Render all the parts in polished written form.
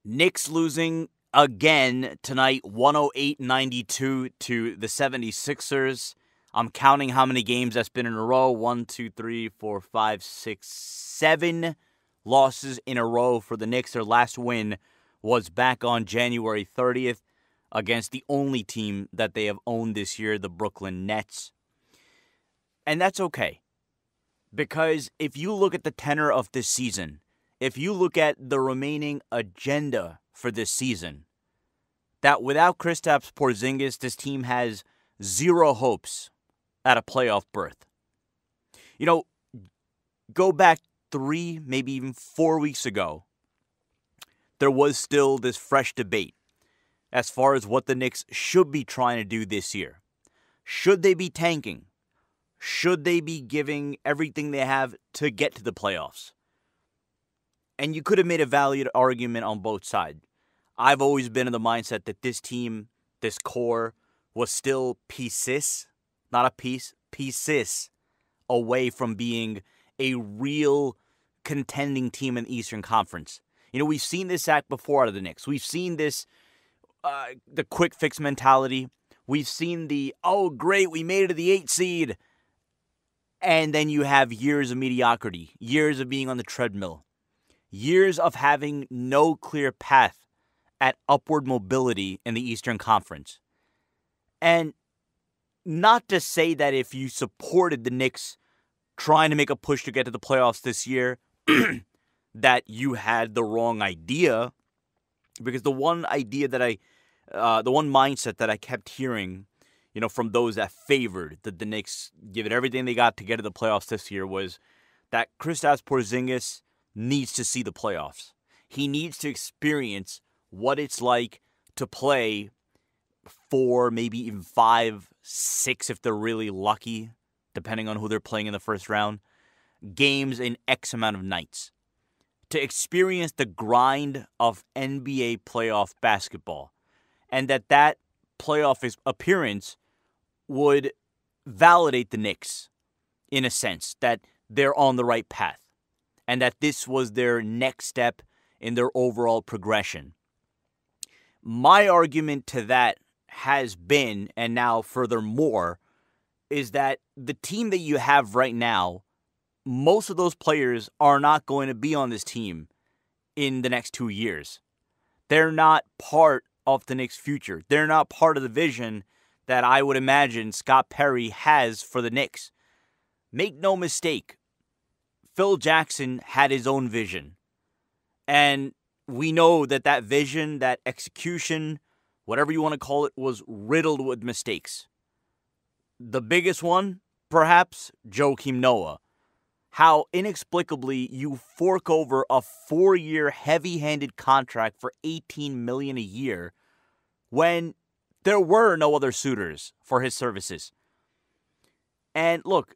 Knicks losing again tonight, 108-92 to the 76ers. I'm counting how many games that's been in a row. 1, 2, 3, 4, 5, 6, 7 losses in a row for the Knicks. Their last win was back on January 30th against the only team that they have owned this year, the Brooklyn Nets. And that's okay. Because if you look at the tenor of this season, if you look at the remaining agenda for this season, that without Kristaps Porzingis, this team has zero hopes at a playoff berth. You know, go back 3, maybe even 4 weeks ago, there was still this fresh debate as far as what the Knicks should be trying to do this year. Should they be tanking? Should they be giving everything they have to get to the playoffs? And you could have made a valid argument on both sides. I've always been in the mindset that this team, this core, was still pieces, not a piece, pieces away from being a real contending team in the Eastern Conference. You know, we've seen this act before out of the Knicks. We've seen this, the quick fix mentality. We've seen the, oh, great, we made it to the 8th seed. And then you have years of mediocrity, years of being on the treadmill, years of having no clear path at upward mobility in the Eastern Conference. And not to say that if you supported the Knicks trying to make a push to get to the playoffs this year, that you had the wrong idea. Because the one idea that the one mindset that I kept hearing, you know, from those that favored that the Knicks give it everything they got to get to the playoffs this year was that Kristaps Porzingis needs to see the playoffs. He needs to experience what it's like to play 4, maybe even 5, 6 if they're really lucky, depending on who they're playing in the first round, games in X amount of nights. To experience the grind of NBA playoff basketball. And that playoff appearance would validate the Knicks in a sense that they're on the right path and that this was their next step in their overall progression. My argument to that has been, and now furthermore, is that the team that you have right now, most of those players are not going to be on this team in the next 2 years. They're not part of the Knicks' future. They're not part of the vision that I would imagine Scott Perry has for the Knicks. Make no mistake, Phil Jackson had his own vision. And we know that vision, that execution, whatever you want to call it, was riddled with mistakes. The biggest one, perhaps, Joakim Noah. How inexplicably you fork over a 4-year heavy-handed contract for $18 million a year when there were no other suitors for his services. And look,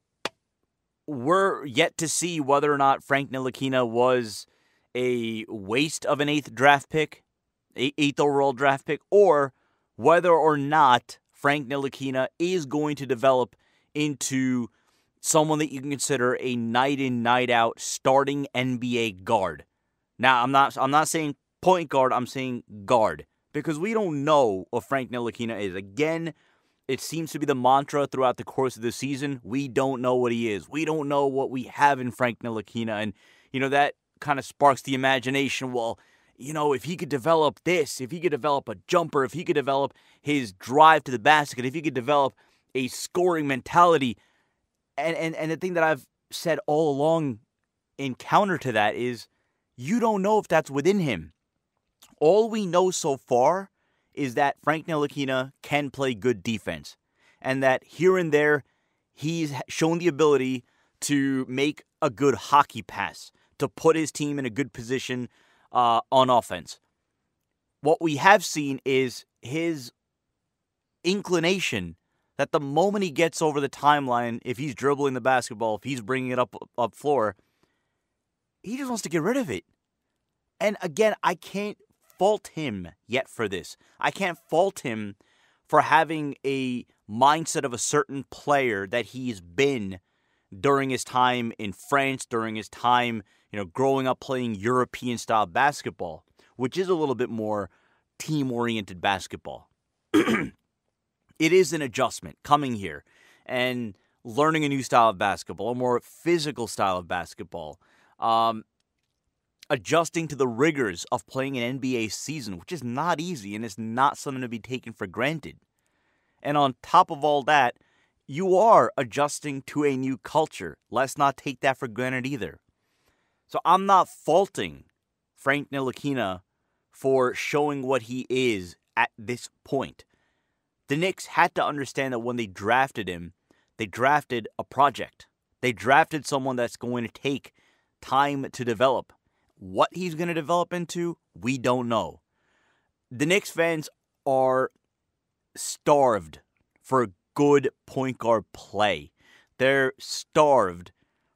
we're yet to see whether or not Frank Ntilikina was a waste of an 8th draft pick, 8th overall draft pick, or whether or not Frank Ntilikina is going to develop into someone that you can consider a night-in, night-out starting NBA guard. Now, I'm not saying point guard, I'm saying guard. Because we don't know what Frank Ntilikina is. Again, it seems to be the mantra throughout the course of the season. We don't know what he is. We don't know what we have in Frank Ntilikina. And, you know, that kind of sparks the imagination. Well, you know, if he could develop this, if he could develop a jumper, if he could develop his drive to the basket, if he could develop a scoring mentality. And the thing that I've said all along in counter to that is you don't know if that's within him. All we know so far is that Frank Ntilikina can play good defense and that here and there he's shown the ability to make a good hockey pass, to put his team in a good position on offense. What we have seen is his inclination that the moment he gets over the timeline, if he's dribbling the basketball, if he's bringing it up floor, he just wants to get rid of it. And again, I can't fault him yet for this. I can't fault him for having a mindset of a certain player that he's been during his time in France, during his time, growing up playing European-style basketball. which is a little bit more team-oriented basketball. It is an adjustment coming here and learning a new style of basketball, a more physical style of basketball, adjusting to the rigors of playing an NBA season, which is not easy and is not something to be taken for granted. And on top of all that, you are adjusting to a new culture. Let's not take that for granted either. So I'm not faulting Frank Ntilikina for showing what he is at this point. The Knicks had to understand that when they drafted him, they drafted a project. They drafted someone that's going to take time to develop. What he's going to develop into, we don't know. The Knicks fans are starved for good point guard play. They're starved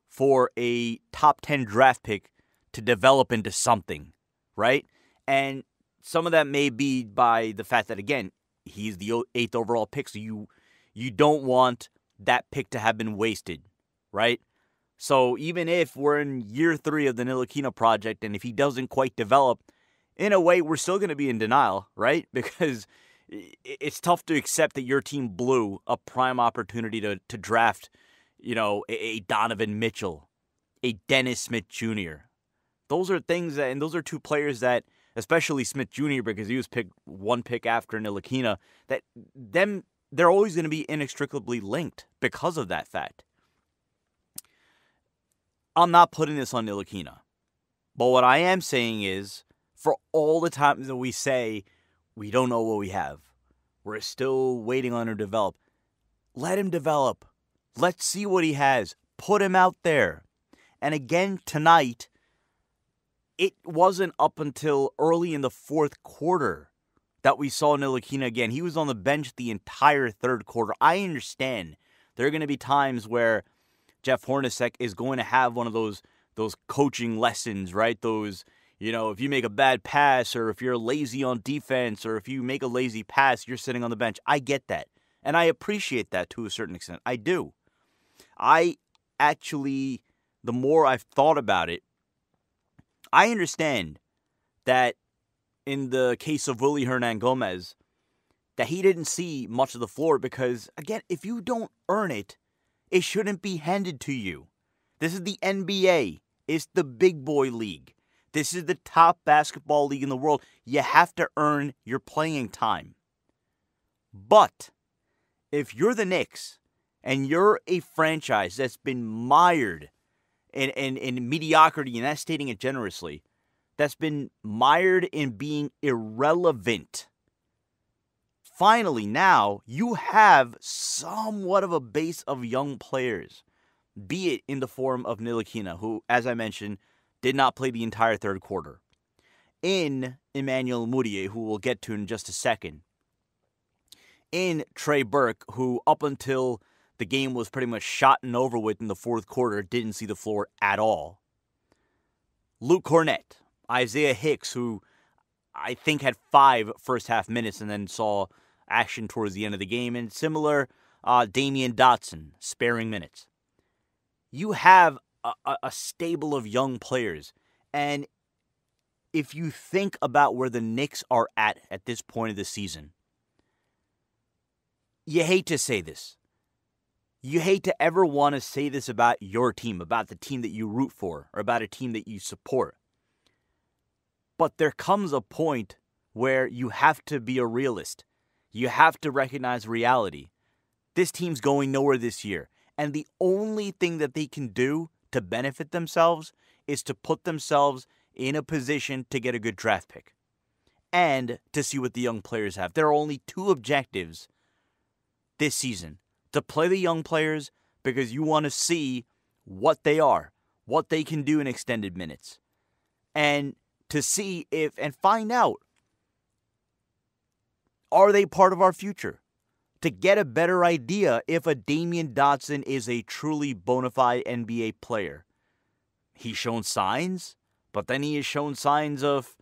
for a top 10 draft pick to develop into something, right? And some of that may be by the fact that, again, he's the 8th overall pick, so you don't want that pick to have been wasted, right? So even if we're in year 3 of the Ntilikina project, and if he doesn't quite develop, in a way, we're still going to be in denial, right? Because it's tough to accept that your team blew a prime opportunity to draft, a Donovan Mitchell, a Dennis Smith Jr. Those are things and those are two players that, especially Smith Jr., because he was picked one pick after Ntilikina, that they're always going to be inextricably linked because of that fact. I'm not putting this on Ntilikina. But what I am saying is, for all the times that we say, we don't know what we have, we're still waiting on him to develop, let him develop. Let's see what he has. Put him out there. And again, tonight, it wasn't up until early in the fourth quarter that we saw Ntilikina again. He was on the bench the entire third quarter. I understand there are going to be times where Jeff Hornacek is going to have one of those coaching lessons, right? Those, if you make a bad pass or if you're lazy on defense or if you make a lazy pass, you're sitting on the bench. I get that. And I appreciate that to a certain extent. I do. I actually, the more I've thought about it, I understand that in the case of Willy Hernangomez, that he didn't see much of the floor because, again, if you don't earn it, it shouldn't be handed to you. This is the NBA. It's the big boy league. This is the top basketball league in the world. You have to earn your playing time. But if you're the Knicks and you're a franchise that's been mired in mediocrity, and that's stating it generously, that's been mired in being irrelevant, finally now you have somewhat of a base of young players, be it in the form of Ntilikina, who, as I mentioned, did not play the entire third quarter, in Emmanuel Mudiay, who we'll get to in just a second, in Trey Burke, who up until the game was pretty much shot and over with in the fourth quarter, didn't see the floor at all. Luke Cornett, Isaiah Hicks, who I think had 5 first-half minutes and then saw action towards the end of the game, and similar, Damian Dotson, sparing minutes. You have a stable of young players, and if you think about where the Knicks are at this point of the season, you hate to say this. You hate to ever want to say this about your team, about the team that you root for, or about a team that you support. But there comes a point where you have to be a realist. You have to recognize reality. This team's going nowhere this year. And the only thing that they can do to benefit themselves is to put themselves in a position to get a good draft pick. And to see what the young players have. There are only 2 objectives this season. To play the young players because you want to see what they are, what they can do in extended minutes. And to see if and find out, are they part of our future? To get a better idea if a Damian Dotson is a truly bona fide NBA player. He's shown signs, but then he has shown signs of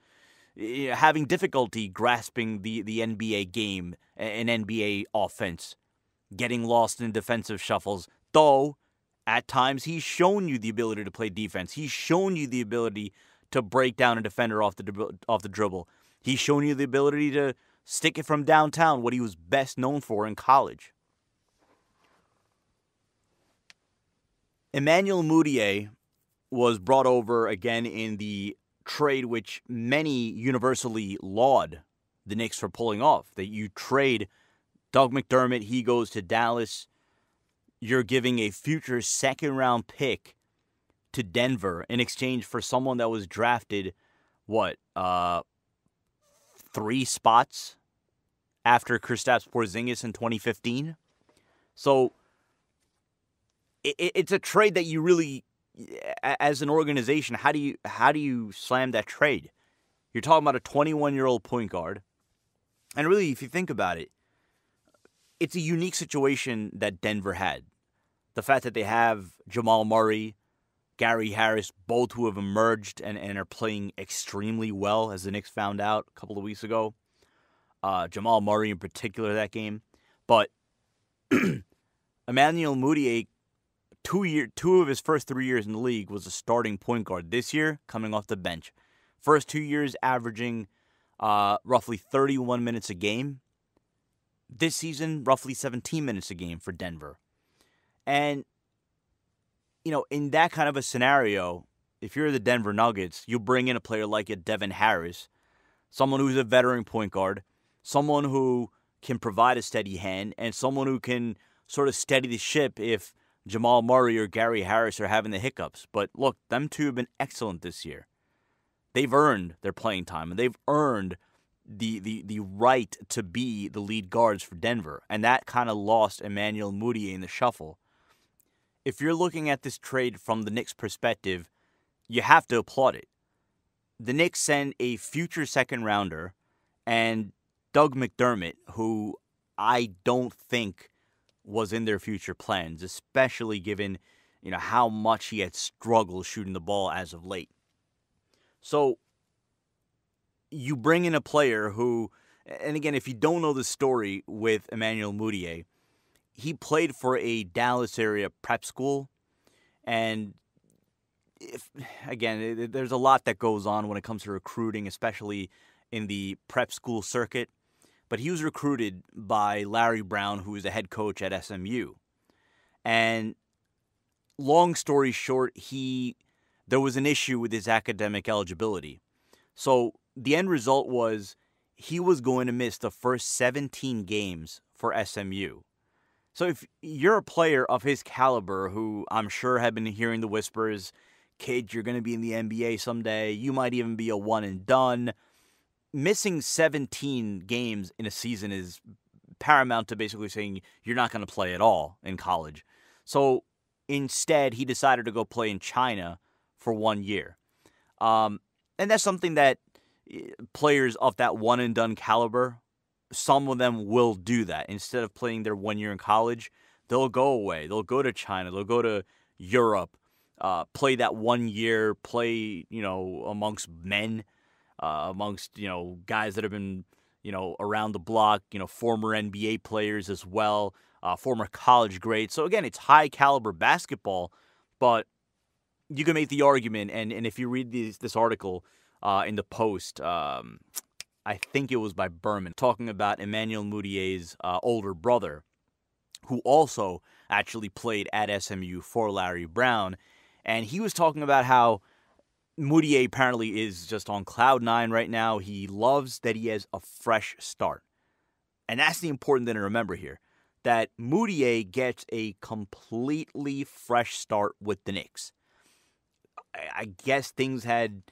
having difficulty grasping the NBA game and NBA offense. Getting lost in defensive shuffles, though at times he's shown you the ability to play defense. He's shown you the ability to break down a defender off the dribble. He's shown you the ability to stick it from downtown, what he was best known for in college. Emmanuel Mudiay was brought over again in the trade which many universally laud the Knicks for pulling off. That you trade Doug McDermott, he goes to Dallas. You're giving a future second-round pick to Denver in exchange for someone that was drafted, 3 spots after Kristaps Porzingis in 2015? So it's a trade that you really, as an organization, how do you slam that trade? You're talking about a 21-year-old point guard. And really, if you think about it, it's a unique situation that Denver had. The fact that they have Jamal Murray, Gary Harris, both who have emerged and are playing extremely well, as the Knicks found out a couple of weeks ago. Jamal Murray in particular that game. But Emmanuel Mudiay, two of his first 3 years in the league was a starting point guard. This year, coming off the bench. First 2 years averaging roughly 31 minutes a game. This season, roughly 17 minutes a game for Denver. And, in that kind of a scenario, if you're the Denver Nuggets, you bring in a player like a Devin Harris, someone who's a veteran point guard, someone who can provide a steady hand, and someone who can sort of steady the ship if Jamal Murray or Gary Harris are having the hiccups. But look, them two have been excellent this year. They've earned their playing time, and they've earned the right to be the lead guards for Denver. And that kind of lost Emmanuel Mudiay in the shuffle. If you're looking at this trade from the Knicks' perspective, you have to applaud it. The Knicks send a future second rounder and Doug McDermott, who I don't think was in their future plans, especially given how much he had struggled shooting the ball as of late. So you bring in a player who, and again, if you don't know the story with Emmanuel Mudiay, he played for a Dallas area prep school, and there's a lot that goes on when it comes to recruiting, especially in the prep school circuit. But he was recruited by Larry Brown, who was the head coach at SMU. And long story short, there was an issue with his academic eligibility. So the end result was he was going to miss the first 17 games for SMU. So if you're a player of his caliber, who I'm sure have been hearing the whispers, kid, you're going to be in the NBA someday, you might even be a one and done, missing 17 games in a season is paramount to basically saying you're not going to play at all in college. So instead, he decided to go play in China for 1 year. And that's something that players of that one-and-done caliber, some of them will do that. Instead of playing their 1 year in college, they'll go away. They'll go to China. They'll go to Europe, play that 1 year, play, amongst men, amongst, guys that have been, around the block, former NBA players as well, former college grades. So, again, it's high-caliber basketball, but you can make the argument, and if you read this article in the Post, I think it was by Berman, talking about Emmanuel Mudiay's older brother, who also actually played at SMU for Larry Brown, and he was talking about how Mudiay apparently is just on cloud nine right now. He loves that he has a fresh start. And that's the important thing to remember here, that Mudiay gets a completely fresh start with the Knicks. I guess things had...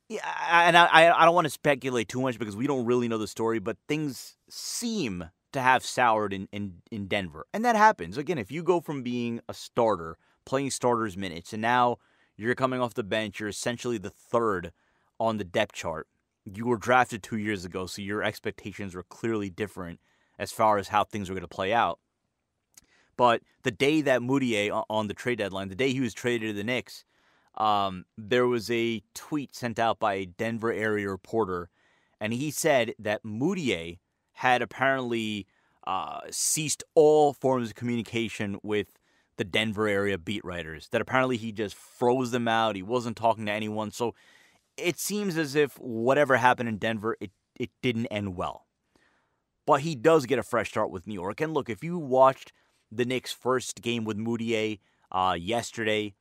Yeah, and I don't want to speculate too much because we don't really know the story, but things seem to have soured in Denver. And that happens. Again, if you go from being a starter, playing starters minutes, and now you're coming off the bench, you're essentially the third on the depth chart. You were drafted 2 years ago, so your expectations were clearly different as far as how things were going to play out. But the day that Mudiay, on the trade deadline, the day he was traded to the Knicks, there was a tweet sent out by a Denver area reporter, and he said that Mudiay had apparently ceased all forms of communication with the Denver area beat writers, that apparently he just froze them out. He wasn't talking to anyone. So it seems as if whatever happened in Denver, it didn't end well. But he does get a fresh start with New York. And look, if you watched the Knicks' first game with Moutier yesterday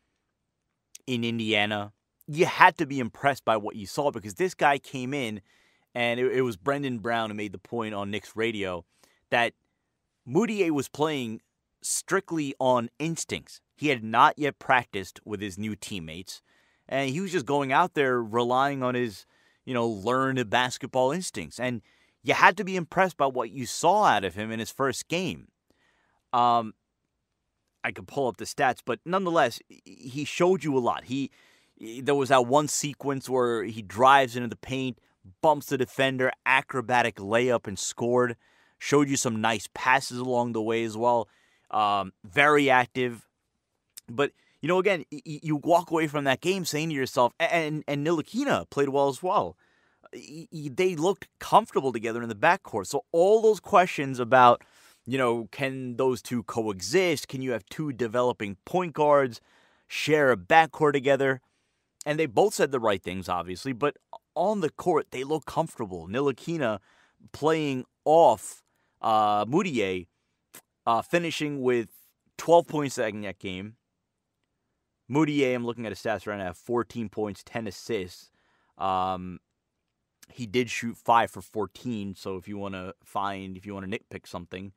in Indiana, you had to be impressed by what you saw because this guy came in, and it was Brendan Brown who made the point on Knicks radio that Moutier was playing strictly on instincts. He had not yet practiced with his new teammates, and he was just going out there relying on his, learned basketball instincts. And you had to be impressed by what you saw out of him in his first game. I could pull up the stats, but nonetheless, he showed you a lot. There was that one sequence where he drives into the paint, bumps the defender, acrobatic layup, and scored. Showed you some nice passes along the way as well. Very active. But, again, you walk away from that game saying to yourself, and Ntilikina played well as well. They looked comfortable together in the backcourt. So all those questions about, can those two coexist? Can you have two developing point guards share a backcourt together? And they both said the right things, obviously, but on the court, they look comfortable. Ntilikina playing off Moutier, finishing with 12 points in that game. Moutier, I'm looking at his stats right now, 14 points, 10 assists. He did shoot 5 for 14, so if you want to nitpick something.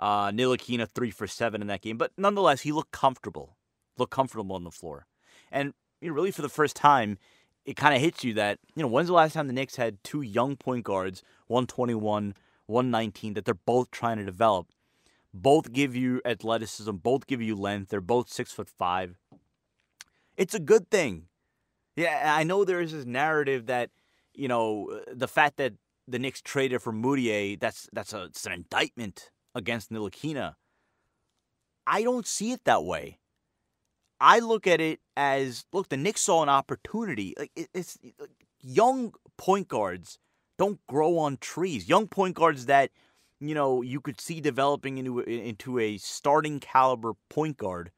Ntilikina 3 for 7 in that game, but nonetheless, he looked comfortable on the floor. And really for the first time, it kind of hits you that, when's the last time the Knicks had two young point guards, 121, 119, that they're both trying to develop. Both give you athleticism, both give you length. They're both 6'5". It's a good thing. Yeah, I know there is this narrative that, the fact that the Knicks traded for Moutier, it's an indictment against Ntilikina. I don't see it that way. I look at it as, the Knicks saw an opportunity. It's young point guards don't grow on trees. Young point guards that, you could see developing into a starting caliber point guard.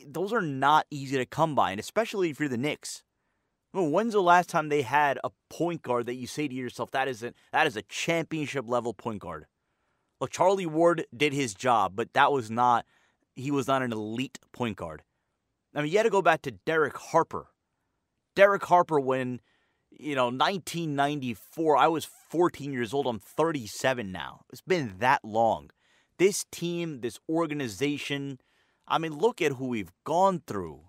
Those are not easy to come by, and especially if you're the Knicks. When's the last time they had a point guard that you say to yourself, that is a championship level point guard? Look, Charlie Ward did his job, but he was not an elite point guard. You had to go back to Derek Harper. Derek Harper, when, 1994, I was 14 years old. I'm 37 now. It's been that long. This team, this organization, look at who we've gone through.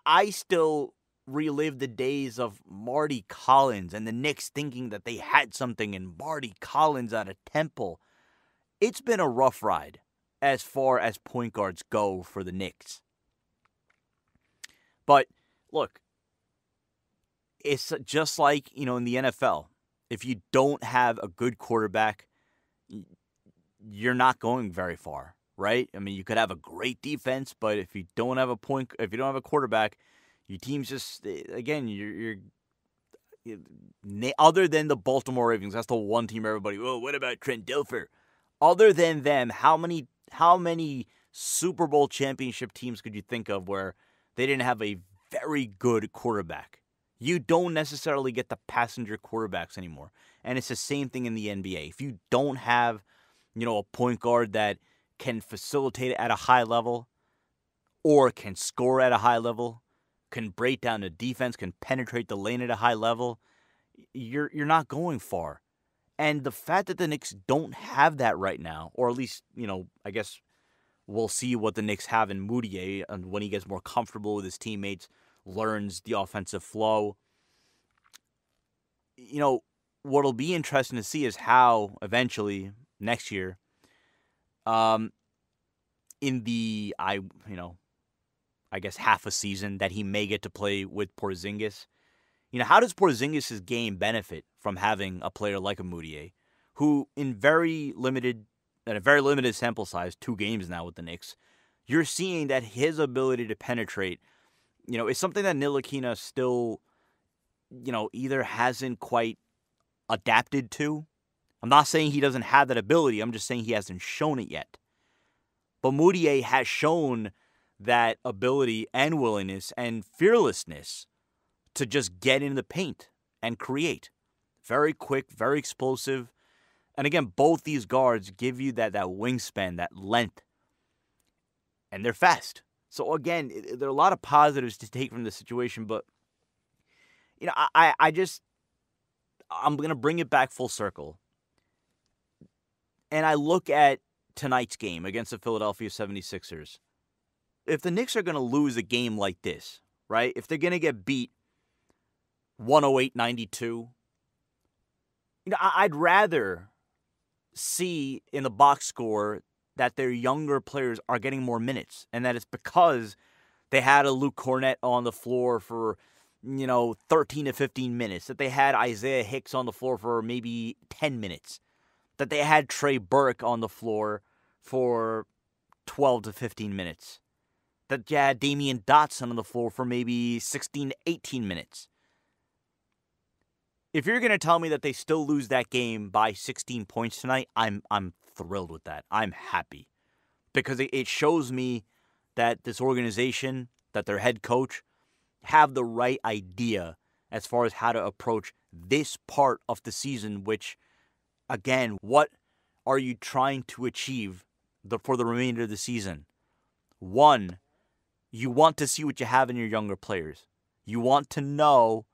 I still relive the days of Marty Collins and the Knicks thinking that they had something in Marty Collins out of Temple. It's been a rough ride as far as point guards go for the Knicks. But, look, it's just like, in the NFL. If you don't have a good quarterback, you're not going very far, right? You could have a great defense, but if you don't have a quarterback, your team's just, again, you're other than the Baltimore Ravens, that's the one team everybody, what about Trent Dilfer? Other than them, how many Super Bowl championship teams could you think of where they didn't have a very good quarterback? You don't necessarily get the passenger quarterbacks anymore. And it's the same thing in the NBA. If you don't have, a point guard that can facilitate at a high level or can score at a high level, can break down the defense, can penetrate the lane at a high level, you're not going far. And the fact that the Knicks don't have that right now, or at least, I guess we'll see what the Knicks have in Moutier and when he gets more comfortable with his teammates, learns the offensive flow. What'll be interesting to see is how eventually next year, in the, I guess half a season that he may get to play with Porzingis, how does Porzingis' game benefit from having a player like a Moutier, who in a very limited sample size, 2 games now with the Knicks, you're seeing that his ability to penetrate, is something that Ntilikina still, either hasn't quite adapted to. I'm not saying he doesn't have that ability. I'm just saying he hasn't shown it yet. But Moutier has shown that ability and willingness and fearlessness to just get in the paint and create. Very quick, very explosive. And again, both these guards give you that wingspan, that length. And they're fast. So again, there are a lot of positives to take from this situation. But, I'm going to bring it back full circle. And I look at tonight's game against the Philadelphia 76ers. If the Knicks are going to lose a game like this, right? If they're going to get beat 108-92, I'd rather see in the box score that their younger players are getting more minutes, and that it's because they had a Luke Cornett on the floor for, 13 to 15 minutes, that they had Isaiah Hicks on the floor for maybe 10 minutes, that they had Trey Burke on the floor for 12 to 15 minutes, that you had Damian Dotson on the floor for maybe 16 to 18 minutes. If you're going to tell me that they still lose that game by 16 points tonight, I'm thrilled with that. I'm happy. Because it shows me that this organization, that their head coach, have the right idea as far as how to approach this part of the season, which, again, what are you trying to achieve for the remainder of the season? One, you want to see what you have in your younger players. You want to know,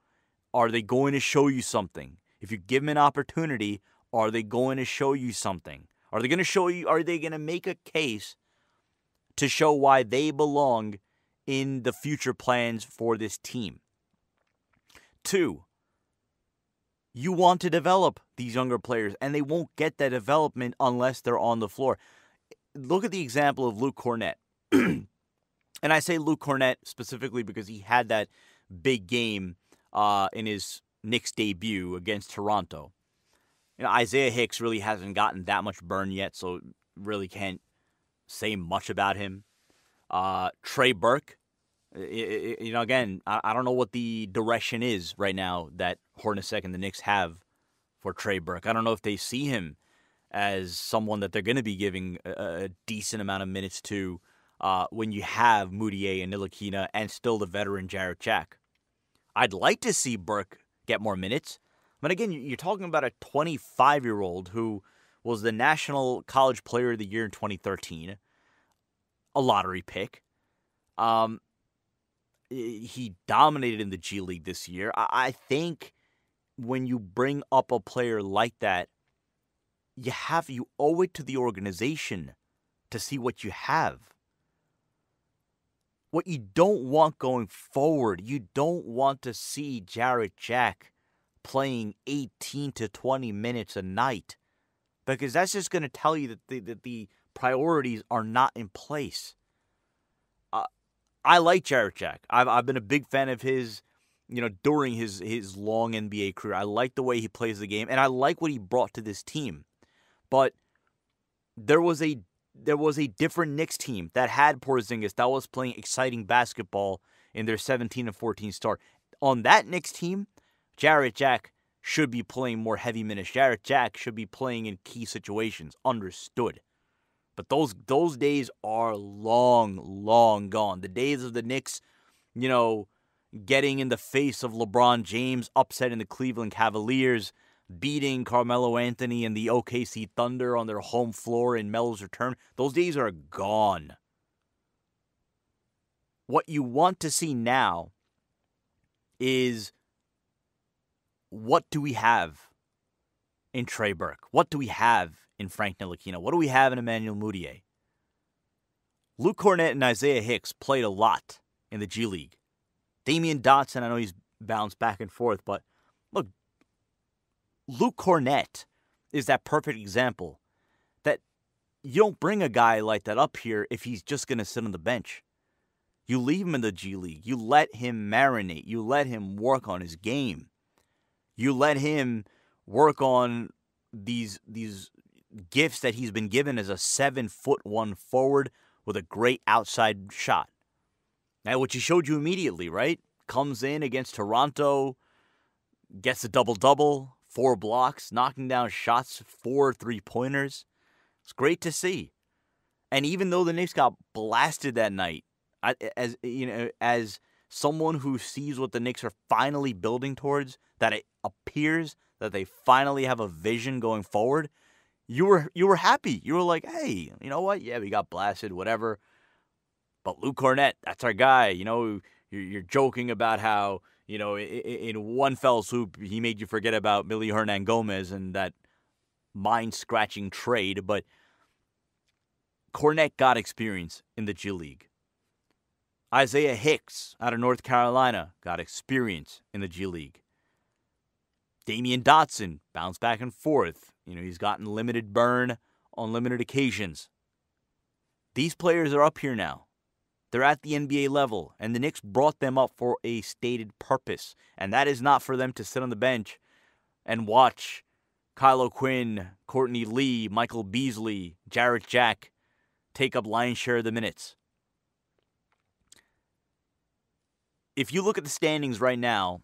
are they going to show you something? If you give them an opportunity, are they going to show you something? Are they going to make a case to show why they belong in the future plans for this team? Two, you want to develop these younger players, and they won't get that development unless they're on the floor. Look at the example of Luke Cornett. And I say Luke Cornett specifically because he had that big game in his Knicks debut against Toronto. Isaiah Hicks really hasn't gotten that much burn yet, so really can't say much about him. Trey Burke, again, I don't know what the direction is right now that Hornacek and the Knicks have for Trey Burke. I don't know if they see him as someone that they're going to be giving a decent amount of minutes to when you have Moutier and Ntilikina and still the veteran Jarrett Jack. I'd like to see Burke get more minutes. But again, you're talking about a 25-year-old who was the National College Player of the Year in 2013, a lottery pick. He dominated in the G League this year. I think when you bring up a player like that, you owe it to the organization to see what you have. What you don't want going forward, you don't want to see Jarrett Jack playing 18 to 20 minutes a night, because that's just going to tell you that the priorities are not in place. I like Jarrett Jack. I've been a big fan of his, during his long NBA career. I like the way he plays the game, and I like what he brought to this team. But there was a different Knicks team that had Porzingis that was playing exciting basketball in their 17-14 start. On that Knicks team, Jarrett Jack should be playing more heavy minutes. Jarrett Jack should be playing in key situations. Understood. But those days are long, long gone. The days of the Knicks, getting in the face of LeBron James, upsetting the Cleveland Cavaliers, beating Carmelo Anthony and the OKC Thunder on their home floor in Melo's return, those days are gone. What you want to see now is, what do we have in Trey Burke? What do we have in Frank Ntilikina? What do we have in Emmanuel Moutier? Luke Cornett and Isaiah Hicks played a lot in the G League. Damian Dotson, I know he's bounced back and forth, but look, Luke Cornett is that perfect example that you don't bring a guy like that up here if he's just going to sit on the bench. You leave him in the G League. You let him marinate. You let him work on his game. You let him work on these gifts that he's been given as a 7'1" forward with a great outside shot. Now, which he showed you immediately, right? Comes in against Toronto, gets a double-double, 4 blocks, knocking down shots, 4 3-pointers. It's great to see. And even though the Knicks got blasted that night, as someone who sees what the Knicks are finally building towards, that it appears that they finally have a vision going forward, you were happy. You were like, hey, you know what? Yeah, we got blasted, whatever. But Luke Cornett, that's our guy. You're joking about how, in one fell swoop, he made you forget about Millie Hernan-Gomez and that mind-scratching trade. But Cornett got experience in the G League. Isaiah Hicks out of North Carolina got experience in the G League. Damian Dotson bounced back and forth. He's gotten limited burn on limited occasions. These players are up here now. They're at the NBA level, and the Knicks brought them up for a stated purpose, and that is not for them to sit on the bench and watch Kyle O'Quinn, Courtney Lee, Michael Beasley, Jarrett Jack take up lion's share of the minutes. If you look at the standings right now,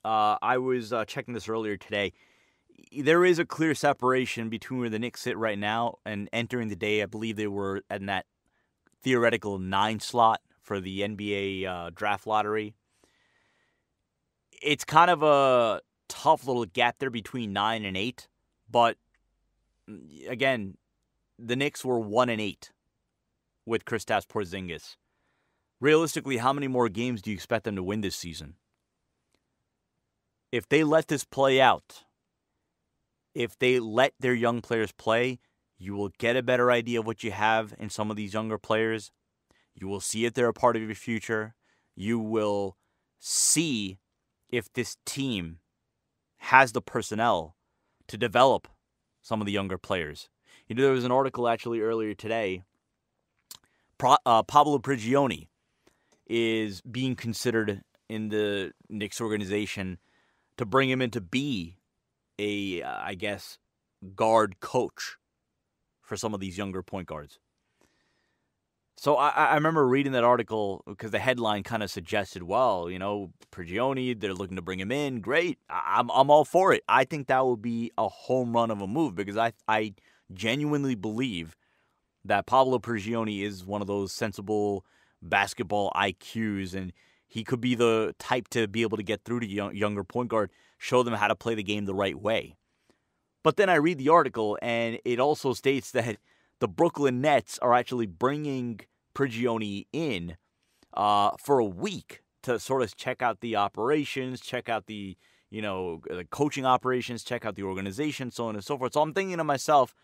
I was checking this earlier today. There is a clear separation between where the Knicks sit right now and entering the day. I believe they were in that theoretical 9 slot for the NBA draft lottery. It's kind of a tough little gap there between 9 and 8. But, again, the Knicks were 1-8 with Kristaps Porzingis. Realistically, how many more games do you expect them to win this season? If they let this play out, if they let their young players play, you will get a better idea of what you have in some of these younger players. You will see if they're a part of your future. You will see if this team has the personnel to develop some of the younger players. There was an article actually earlier today. Pablo Prigioni is being considered in the Knicks organization to bring him in to be a, guard coach for some of these younger point guards. So I remember reading that article because the headline kind of suggested, well, Prigioni, they're looking to bring him in. Great. I'm all for it. I think that would be a home run of a move because I genuinely believe that Pablo Prigioni is one of those sensible basketball IQs, and he could be the type to be able to get through to younger point guard, show them how to play the game the right way. But then I read the article, and it also states that the Brooklyn Nets are actually bringing Prigioni in for a week to sort of check out the operations, check out the coaching operations, check out the organization, so on and so forth. So I'm thinking to myself,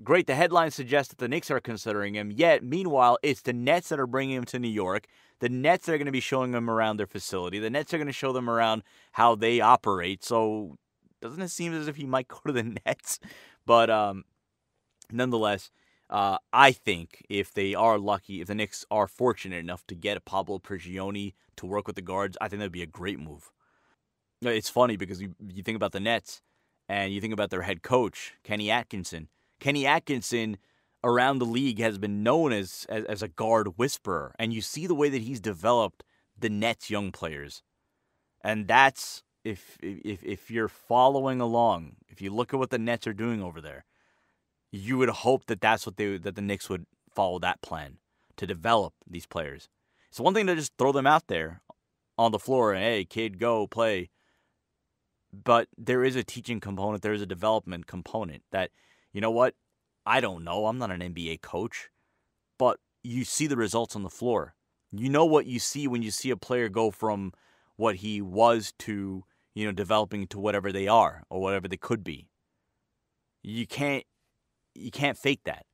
great, the headline suggests that the Knicks are considering him, yet meanwhile, it's the Nets that are bringing him to New York. The Nets are going to be showing him around their facility. The Nets are going to show them around how they operate. So doesn't it seem as if he might go to the Nets? But nonetheless, I think if they are lucky, if the Knicks are fortunate enough to get Pablo Prigioni to work with the guards, I think that would be a great move. It's funny because you think about the Nets and you think about their head coach, Kenny Atkinson. Kenny Atkinson around the league has been known as a guard whisperer, and you see the way that he's developed the Nets young players. And that's, if you're following along, if you look at what the Nets are doing over there, you would hope that that the Knicks would follow that plan to develop these players. It's one thing to just throw them out there on the floor and, hey, kid, go play. But there is a teaching component. There is a development component that, you know what? I don't know. I'm not an NBA coach. But you see the results on the floor. You know what you see when you see a player go from what he was to, developing to whatever they are or whatever they could be. You can't fake that.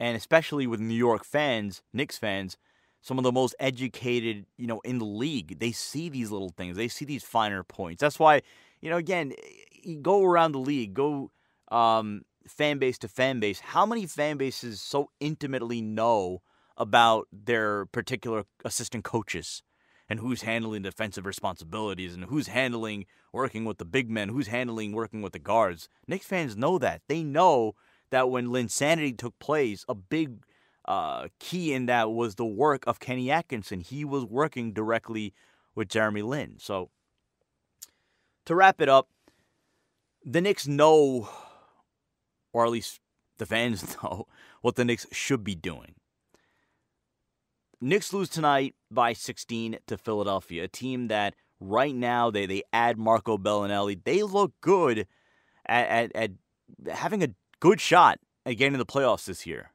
And especially with New York fans, Knicks fans, some of the most educated, in the league, they see these little things. They see these finer points. That's why, again, you go around the league, go fan base to fan base. How many fan bases so intimately know about their particular assistant coaches and who's handling defensive responsibilities and who's handling working with the big men, who's handling working with the guards? Knicks fans know that. They know that when Linsanity took place, a big key in that was the work of Kenny Atkinson. He was working directly with Jeremy Lin. So, to wrap it up, the Knicks know, or at least the fans know, what the Knicks should be doing. Knicks lose tonight by 16 to Philadelphia, a team that right now they add Marco Bellinelli. They look good at having a good shot at getting to the playoffs this year.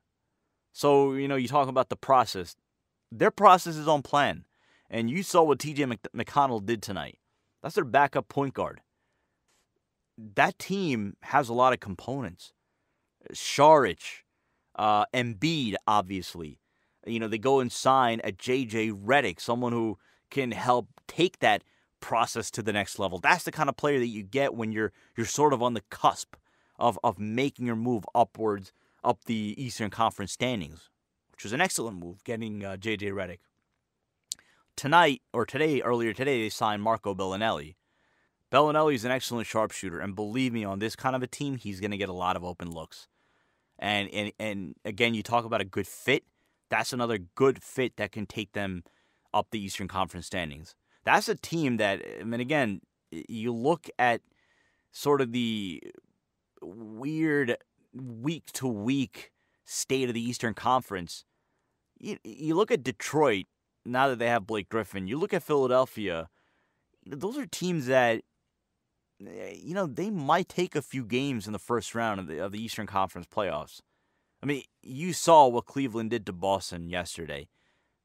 So, you talk about the process. Their process is on plan. And you saw what TJ McConnell did tonight. That's their backup point guard. That team has a lot of components. Saric, Embiid, obviously. They go and sign a J.J. Redick, someone who can help take that process to the next level. That's the kind of player that you get when you're sort of on the cusp of making your move upwards up the Eastern Conference standings, which was an excellent move, getting J.J. Redick. Earlier today, they signed Marco Bellinelli. Bellinelli is an excellent sharpshooter, and believe me, on this kind of a team, he's going to get a lot of open looks. And again, you talk about a good fit. That's another good fit that can take them up the Eastern Conference standings. That's a team that, again, you look at sort of the weird week-to-week state of the Eastern Conference. You look at Detroit, now that they have Blake Griffin. You look at Philadelphia. Those are teams that, they might take a few games in the first round of the Eastern Conference playoffs. You saw what Cleveland did to Boston yesterday.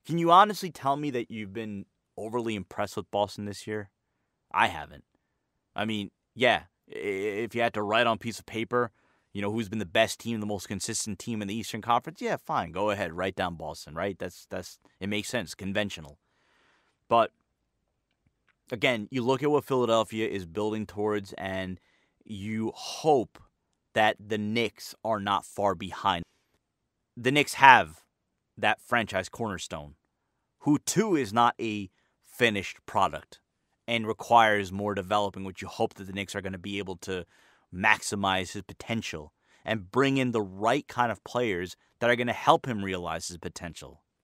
Can you honestly tell me that you've been overly impressed with Boston this year? I haven't. Yeah, if you had to write on a piece of paper, who's been the best team, the most consistent team in the Eastern Conference, yeah, fine, go ahead, write down Boston, right? That's it makes sense, conventional. But again, you look at what Philadelphia is building towards, and you hope that the Knicks are not far behind. The Knicks have that franchise cornerstone, who too is not a finished product and requires more developing, which you hope that the Knicks are going to be able to maximize his potential and bring in the right kind of players that are going to help him realize his potential.